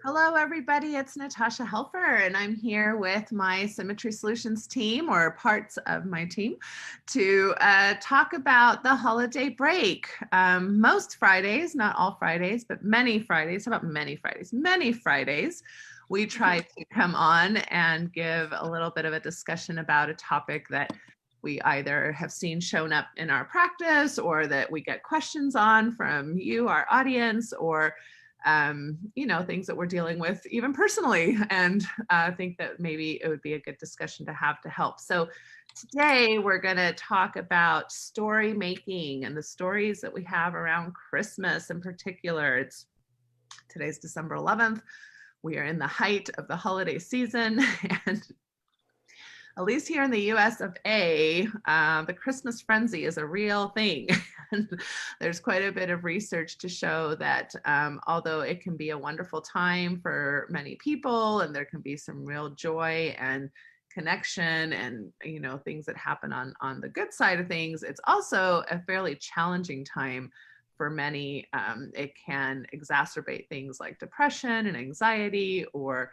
Hello, everybody. It's Natasha Helfer, and I'm here with my Symmetry Solutions team, or parts of my team, to talk about the holiday break. Most Fridays, not all Fridays, but many Fridays. How about many Fridays? Many Fridays, we try to come on and give a little bit of a discussion about a topic that we either have seen shown up in our practice or that we get questions on from you, our audience, or things that we're dealing with even personally. And I think that maybe it would be a good discussion to have to help. So today we're going to talk about story making and the stories that we have around Christmas in particular. Today's December 11th. We are in the height of the holiday season, and at least here in the US of A, the Christmas frenzy is a real thing. And there's quite a bit of research to show that although it can be a wonderful time for many people, and there can be some real joy and connection and things that happen on the good side of things, it's also a fairly challenging time for many. It can exacerbate things like depression and anxiety, or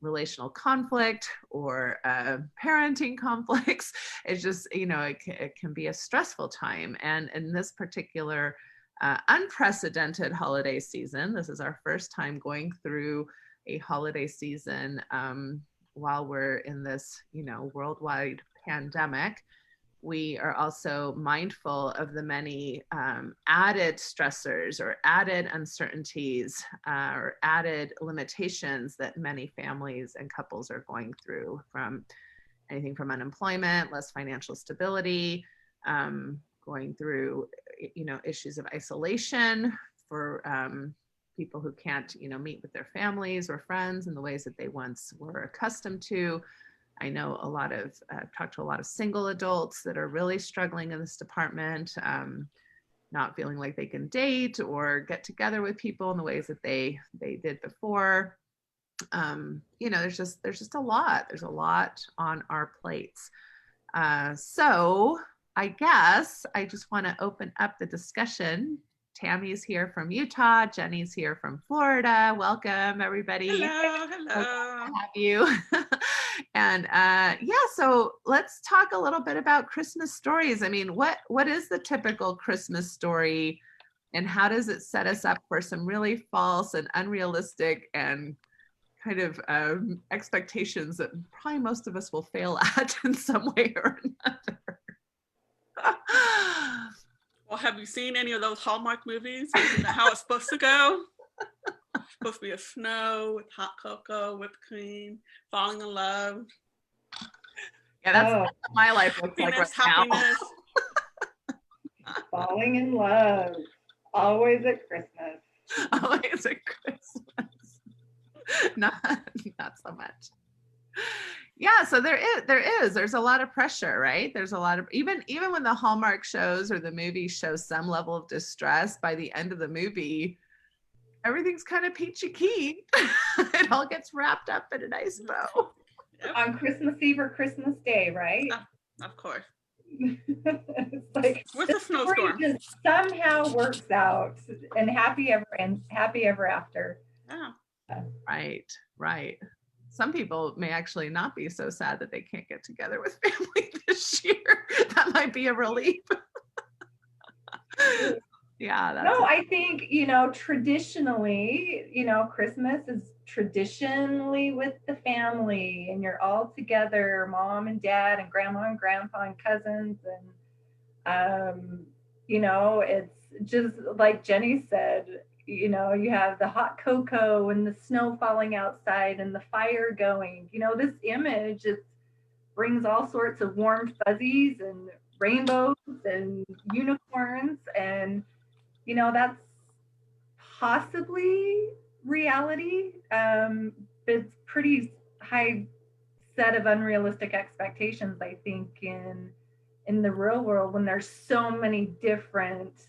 relational conflict, or parenting conflicts. It's just, it can be a stressful time. And in this particular unprecedented holiday season, this is our first time going through a holiday season while we're in this, worldwide pandemic. We are also mindful of the many added stressors or added uncertainties or added limitations that many families and couples are going through, from anything from unemployment, less financial stability, going through, issues of isolation for people who can't, meet with their families or friends in the ways that they once were accustomed to. I know talked to a lot of single adults that are really struggling in this department, not feeling like they can date or get together with people in the ways that they did before. There's just a lot. There's a lot on our plates. So I guess I just want to open up the discussion. Tammy's here from Utah. Jenny's here from Florida. Welcome, everybody. Hello. To have you. And so let's talk a little bit about Christmas stories. I mean, what is the typical Christmas story, and how does it set us up for some really false and unrealistic and kind of expectations that probably most of us will fail at in some way or another? Well, have you seen any of those Hallmark movies? Isn't that how it's supposed to go? It's supposed to be a snow with hot cocoa, whipped cream, falling in love. Yeah, that's what my life looks like right happiness. Now. Falling in love. Always at Christmas. Always at Christmas. Not so much. Yeah, so there's a lot of pressure, right? There's a lot of, even when the Hallmark shows or the movies show some level of distress, by the end of the movie, everything's kind of peachy keen. It all gets wrapped up in a nice bow. Yep. On Christmas Eve or Christmas Day, right? Of course. It's like with a snowstorm, just somehow works out, and happy ever after. Yeah. Right. Some people may actually not be so sad that they can't get together with family this year. That might be a relief. Yeah. I think, traditionally, Christmas is traditionally with the family, and you're all together, mom and dad and grandma and grandpa and cousins. And, it's just like Jenny said, you have the hot cocoa and the snow falling outside and the fire going. This image, it brings all sorts of warm fuzzies and rainbows and unicorns, and that's possibly reality, but it's pretty high set of unrealistic expectations, I think, in the real world, when there's so many different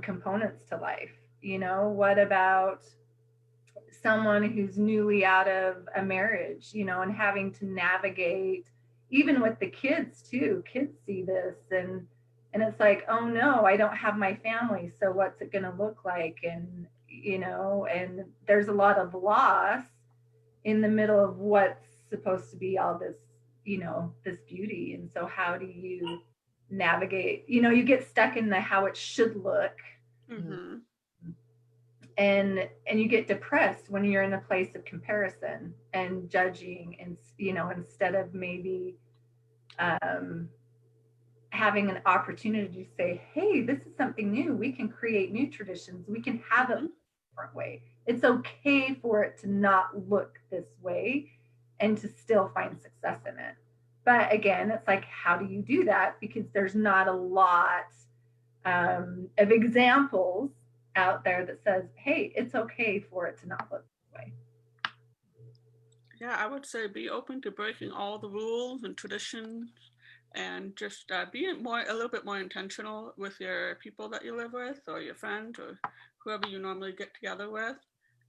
components to life. What about someone who's newly out of a marriage, and having to navigate, even with the kids too. Kids see this, and it's like, oh no, I don't have my family, so what's it going to look like? And and there's a lot of loss in the middle of what's supposed to be all this, this beauty. And so how do you navigate? You get stuck in the how it should look, Mm-hmm. and you get depressed when you're in a place of comparison and judging, and instead of maybe having an opportunity to say, hey, this is something new, we can create new traditions, we can have it a different way, it's okay for it to not look this way and to still find success in it. But again, it's like, how do you do that? Because there's not a lot of examples out there that says, hey, it's okay for it to not look this way. Yeah, I would say be open to breaking all the rules and traditions, and just be a little bit more intentional with your people that you live with, or your friends, or whoever you normally get together with,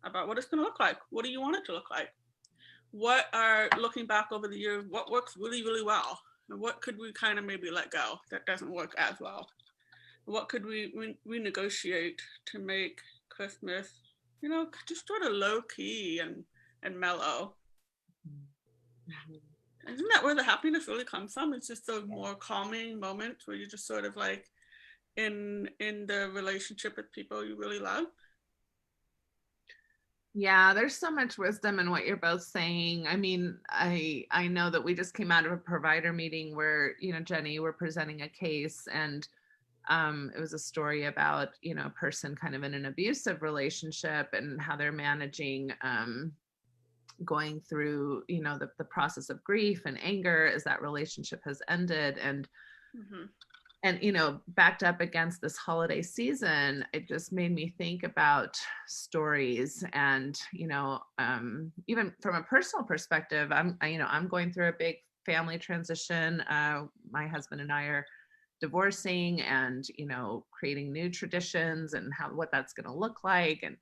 about what it's going to look like. What do you want it to look like? What are, looking back over the years, what works really, really well? And what could we kind of maybe let go that doesn't work as well? What could we renegotiate to make Christmas, just sort of low key and mellow? Isn't that where the happiness really comes from? It's just those more calming moments where you're just sort of like in the relationship with people you really love. Yeah, there's so much wisdom in what you're both saying. I mean, I know that we just came out of a provider meeting where, Jenny, you were presenting a case, and it was a story about, a person kind of in an abusive relationship and how they're managing going through, the process of grief and anger as that relationship has ended. And backed up against this holiday season, it just made me think about stories. And, even from a personal perspective, I'm going through a big family transition. My husband and I are divorcing, and, creating new traditions and what that's going to look like. And,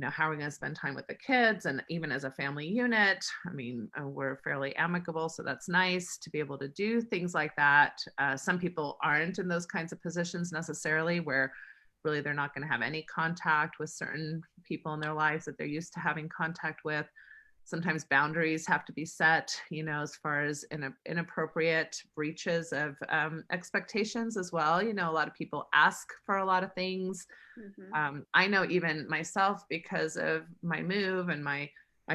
how are we going to spend time with the kids? And even as a family unit, I mean, we're fairly amicable, so that's nice to be able to do things like that. Some people aren't in those kinds of positions necessarily, where really they're not going to have any contact with certain people in their lives that they're used to having contact with. Sometimes boundaries have to be set, as far as inappropriate breaches of expectations as well. A lot of people ask for a lot of things. I know even myself, because of my move and my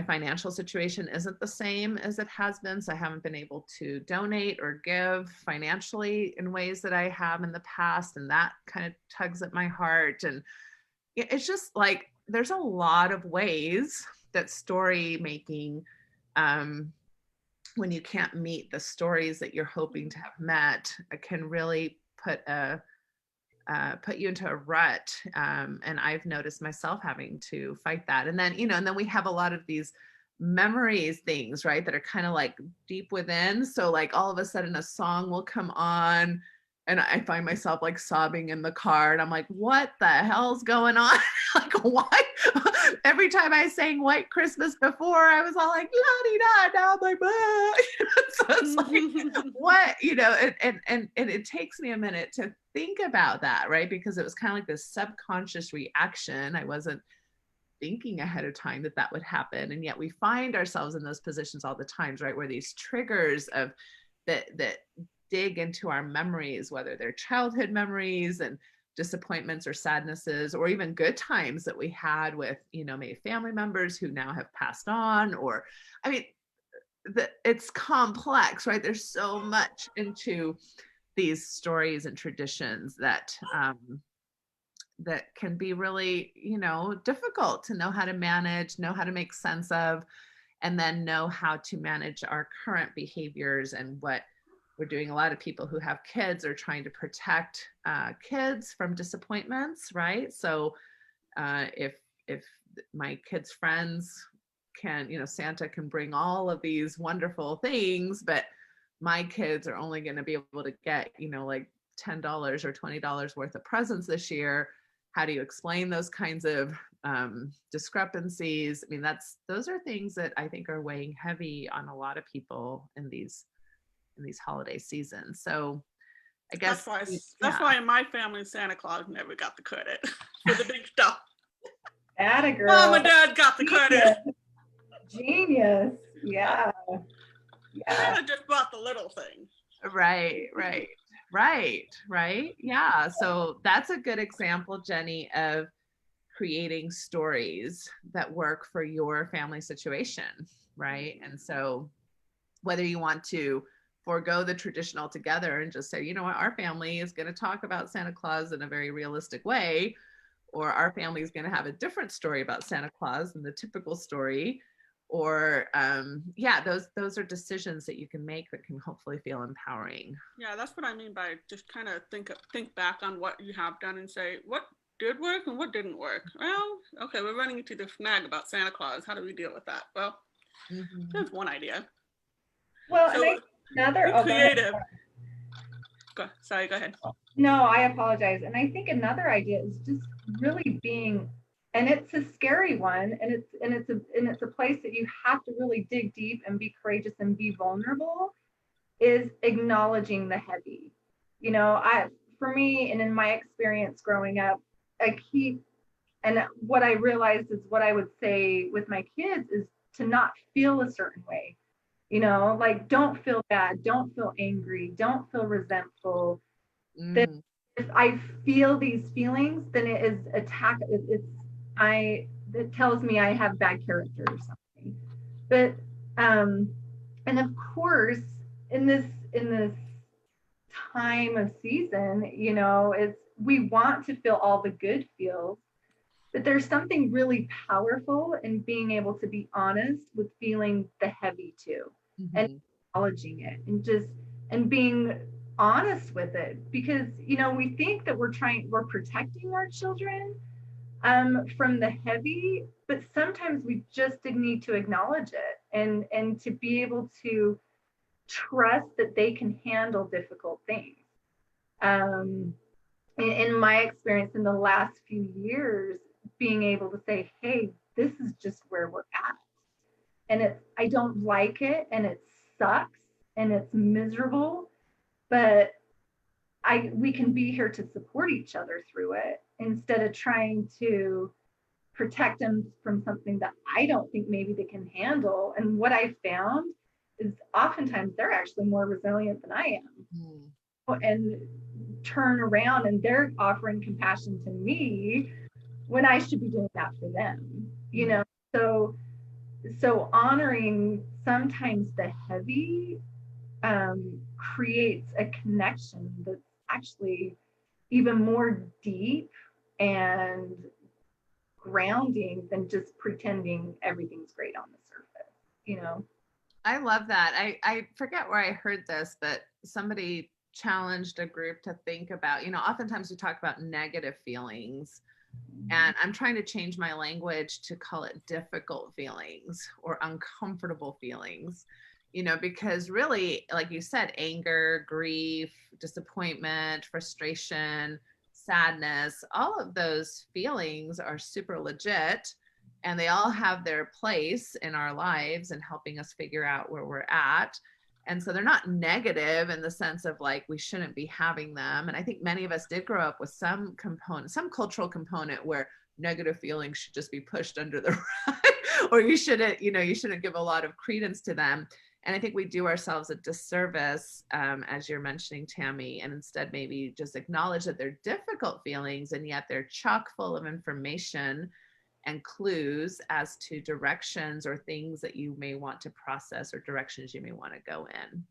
financial situation isn't the same as it has been. So I haven't been able to donate or give financially in ways that I have in the past. And that kind of tugs at my heart. And it's just like, there's a lot of ways that story making, when you can't meet the stories that you're hoping to have met, can really put you into a rut. And I've noticed myself having to fight that. And then, and then we have a lot of these memories things, right, that are kind of like deep within. So like all of a sudden a song will come on, and I find myself like sobbing in the car, and I'm like, what the hell's going on? Like, what? Every time I sang White Christmas before, I was all like, la-di-da, now I'm like, so it's like, what, and it takes me a minute to think about that, right? Because it was kind of like this subconscious reaction. I wasn't thinking ahead of time that would happen. And yet we find ourselves in those positions all the times, right? Where these triggers of that dig into our memories, whether they're childhood memories and disappointments or sadnesses, or even good times that we had with, maybe family members who now have passed on, or, I mean, it's complex, right? There's so much into these stories and traditions that can be really, difficult to know how to manage, know how to make sense of, and then know how to manage our current behaviors and what we're doing. A lot of people who have kids are trying to protect kids from disappointments, right? So if my kids' friends can, Santa can bring all of these wonderful things, but my kids are only going to be able to get, like $10 or $20 worth of presents this year. How do you explain those kinds of discrepancies? I mean, those are things that I think are weighing heavy on a lot of people in these holiday seasons. So I guess that's why in my family, Santa Claus never got the credit for the big stuff. Atta girl. Mom and Dad got the credit. Genius. Yeah. Yeah. Santa just bought the little thing. Right. Yeah. So that's a good example, Jenny, of creating stories that work for your family situation, right? And so whether you want to forego the tradition altogether and just say, you know what, our family is going to talk about Santa Claus in a very realistic way, or our family is going to have a different story about Santa Claus than the typical story, or those are decisions that you can make that can hopefully feel empowering. Yeah, that's what I mean by just kind of think back on what you have done and say, what did work and what didn't work? Well, okay, we're running into the snag about Santa Claus. How do we deal with that? Well, there's one idea. Well, So, and another creative. Go ahead. No, I apologize. And I think another idea is just really being, and it's a scary one, and it's a place that you have to really dig deep and be courageous and be vulnerable, is acknowledging the heavy. You know, for me, and in my experience growing up, and what I realized is what I would say with my kids is to not feel a certain way. You know, like, don't feel bad, don't feel angry, don't feel resentful. That if I feel these feelings, then it is attack. It tells me I have bad character or something. But and of course, in this time of season, you know, we want to feel all the good feels, but there's something really powerful in being able to be honest with feeling the heavy too, and acknowledging it, and being honest with it, because, you know, we think that we're protecting our children from the heavy, but sometimes we just need to acknowledge it and to be able to trust that they can handle difficult things. In my experience in the last few years, being able to say, hey, this is just where we're at, and I don't like it, and it sucks, and it's miserable, but we can be here to support each other through it, instead of trying to protect them from something that I don't think maybe they can handle. And what I found is oftentimes they're actually more resilient than I am, and turn around and they're offering compassion to me when I should be doing that for them, you know? So honoring sometimes the heavy creates a connection that's actually even more deep and grounding than just pretending everything's great on the surface, you know? I love that. I forget where I heard this, but somebody challenged a group to think about, you know, oftentimes we talk about negative feelings, and I'm trying to change my language to call it difficult feelings or uncomfortable feelings, you know, because really, like you said, anger, grief, disappointment, frustration, sadness, all of those feelings are super legit, and they all have their place in our lives and helping us figure out where we're at. And so they're not negative in the sense of like we shouldn't be having them. And I think many of us did grow up with some component, some cultural component where negative feelings should just be pushed under the rug, or you shouldn't give a lot of credence to them. And I think we do ourselves a disservice, as you're mentioning, Tami, and instead maybe just acknowledge that they're difficult feelings, and yet they're chock full of information and clues as to directions or things that you may want to process, or directions you may want to go in.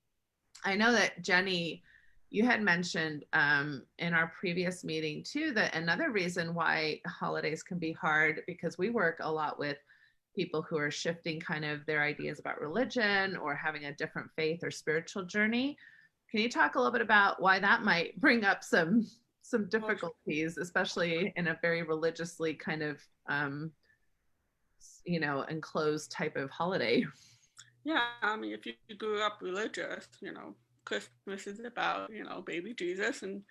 I know that Jenny, you had mentioned in our previous meeting too, that another reason why holidays can be hard, because we work a lot with people who are shifting kind of their ideas about religion or having a different faith or spiritual journey. Can you talk a little bit about why that might bring up some difficulties, especially in a very religiously kind of, enclosed type of holiday? Yeah, I mean, if you grew up religious, you know, Christmas is about, you know, baby Jesus and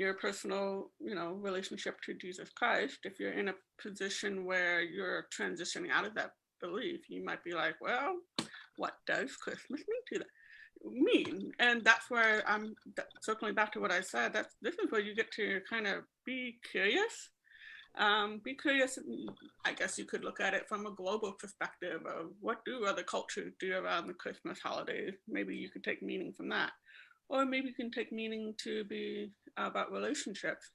your personal, you know, relationship to Jesus Christ. If you're in a position where you're transitioning out of that belief, you might be like, well, what does Christmas mean? And that's where I'm circling back to what I said. This is where you get to kind of be curious Be curious. I guess you could look at it from a global perspective of what do other cultures do around the Christmas holidays. Maybe you could take meaning from that. Or maybe you can take meaning to be about relationships.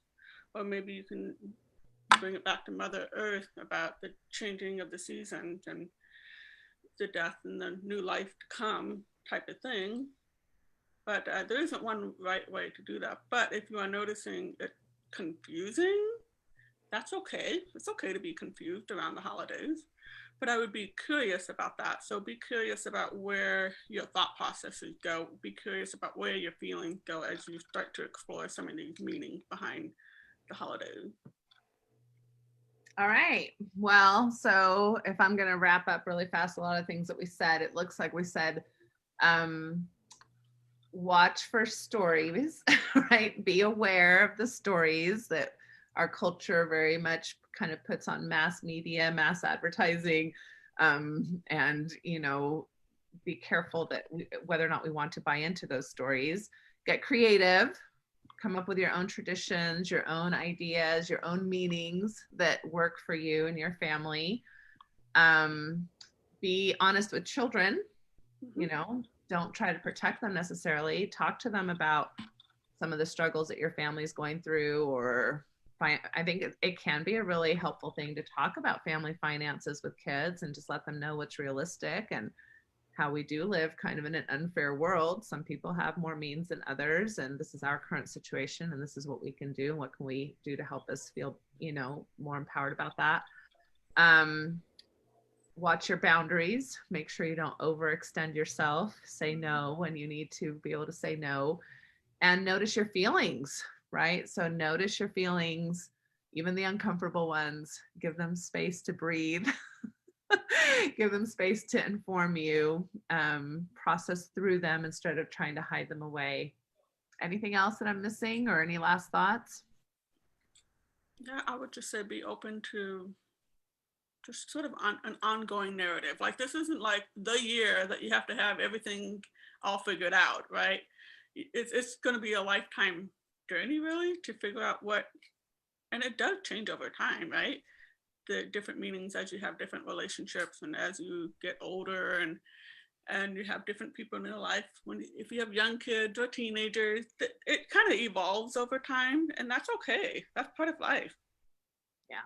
Or maybe you can bring it back to Mother Earth about the changing of the seasons and the death and the new life to come type of thing. But there isn't one right way to do that. But if you are noticing it confusing, that's okay. It's okay to be confused around the holidays, but I would be curious about that. So be curious about where your thought processes go. Be curious about where your feelings go as you start to explore some of these meanings behind the holidays. All right. Well, so if I'm going to wrap up really fast, a lot of things that we said, it looks like we said, watch for stories, right? Be aware of the stories that our culture very much kind of puts on mass media, mass advertising, and, you know, be careful that whether or not we want to buy into those stories. Get creative, come up with your own traditions, your own ideas, your own meanings that work for you and your family. Be honest with children, you know, don't try to protect them necessarily. Talk to them about some of the struggles that your family is going through, or I think it can be a really helpful thing to talk about family finances with kids and just let them know what's realistic and how we do live kind of in an unfair world. Some people have more means than others, and this is our current situation, and this is what we can do. What can we do to help us feel, you know, more empowered about that? Watch your boundaries. Make sure you don't overextend yourself. Say no when you need to be able to say no, and notice your feelings, right? So notice your feelings, even the uncomfortable ones. Give them space to breathe. Give them space to inform you, process through them instead of trying to hide them away. Anything else that I'm missing, or any last thoughts? Yeah, I would just say be open to just sort of an ongoing narrative. Like, this isn't like the year that you have to have everything all figured out, right? It's going to be a lifetime journey, really, to figure out what, and it does change over time, right? The different meanings as you have different relationships and as you get older, and you have different people in your life. If you have young kids or teenagers, it kind of evolves over time, and that's okay. That's part of life. Yeah.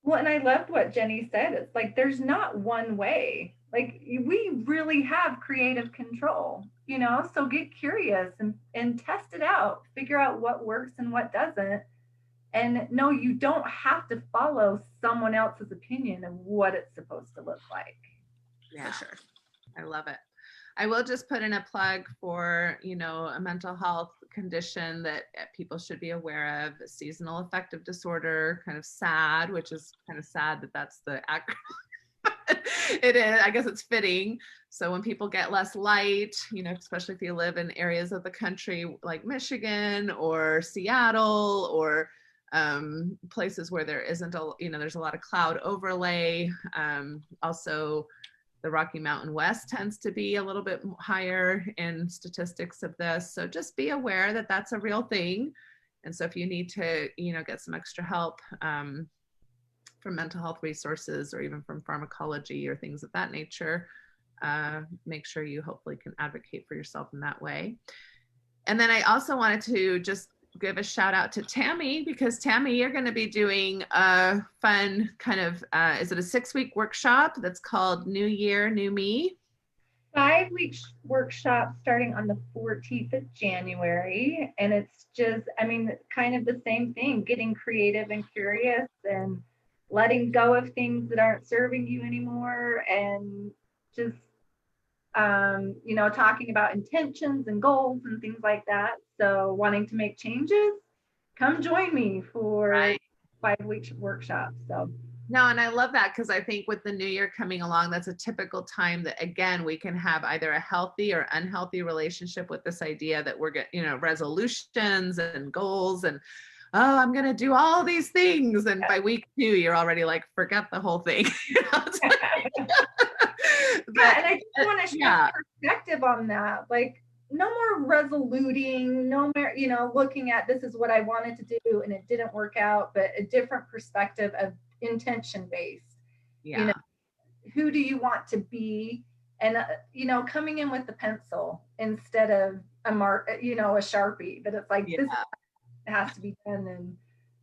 Well, and I loved what Jenny said. It's like there's not one way. Like, we really have creative control, you know, so get curious and test it out, figure out what works and what doesn't. And no, you don't have to follow someone else's opinion of what it's supposed to look like. Yeah, For sure. I love it. I will just put in a plug for, you know, a mental health condition that people should be aware of, seasonal affective disorder, kind of SAD, which is kind of sad that that's the acronym. It is, I guess it's fitting. So when people get less light, you know, especially if you live in areas of the country like Michigan or Seattle, or places where there isn't a, you know, there's a lot of cloud overlay. Also, the Rocky Mountain West tends to be a little bit higher in statistics of this. So just be aware that that's a real thing. And so if you need to, you know, get some extra help from mental health resources, or even from pharmacology or things of that nature, make sure you hopefully can advocate for yourself in that way. And then I also wanted to just give a shout out to Tami, because Tami, you're going to be doing a fun kind of, is it a 6-week workshop that's called New Year, New Me? 5-week workshop starting on the 14th of January. And it's just, I mean, kind of the same thing, getting creative and curious and letting go of things that aren't serving you anymore. And just, you know, talking about intentions and goals and things like that. So wanting to make changes, come join me for 5-week workshop. So no, and I love that, because I think with the new year coming along, that's a typical time that, again, we can have either a healthy or unhealthy relationship with this idea that we're getting, you know, resolutions and goals, and oh, I'm going to do all these things. And by week 2, you're already like, forget the whole thing. You know, yeah, and I just want to share perspective on that. Like, no more resoluting, no more, you know, looking at this is what I wanted to do and it didn't work out, but a different perspective of intention based. You know, who do you want to be? And, you know, coming in with the pencil instead of a mark, you know, a Sharpie, but it's like, this has to be done.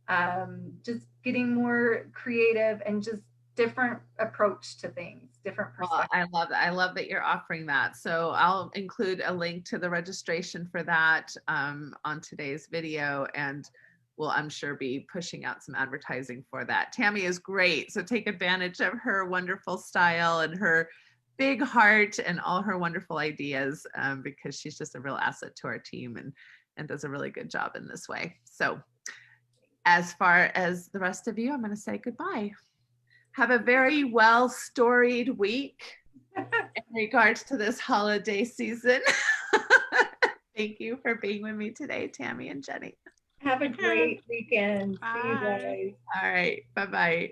And just getting more creative and just different approach to things, different perspective. Well, I love that. I love that you're offering that. So I'll include a link to the registration for that on today's video, and we'll, I'm sure, be pushing out some advertising for that. Tami is great. So take advantage of her wonderful style and her big heart and all her wonderful ideas, because she's just a real asset to our team and does a really good job in this way. So as far as the rest of you, I'm going to say goodbye. Have a very well storied week in regards to this holiday season. Thank you for being with me today, Tami and Jenny. Have a great weekend. Bye. See you guys. All right. Bye-bye.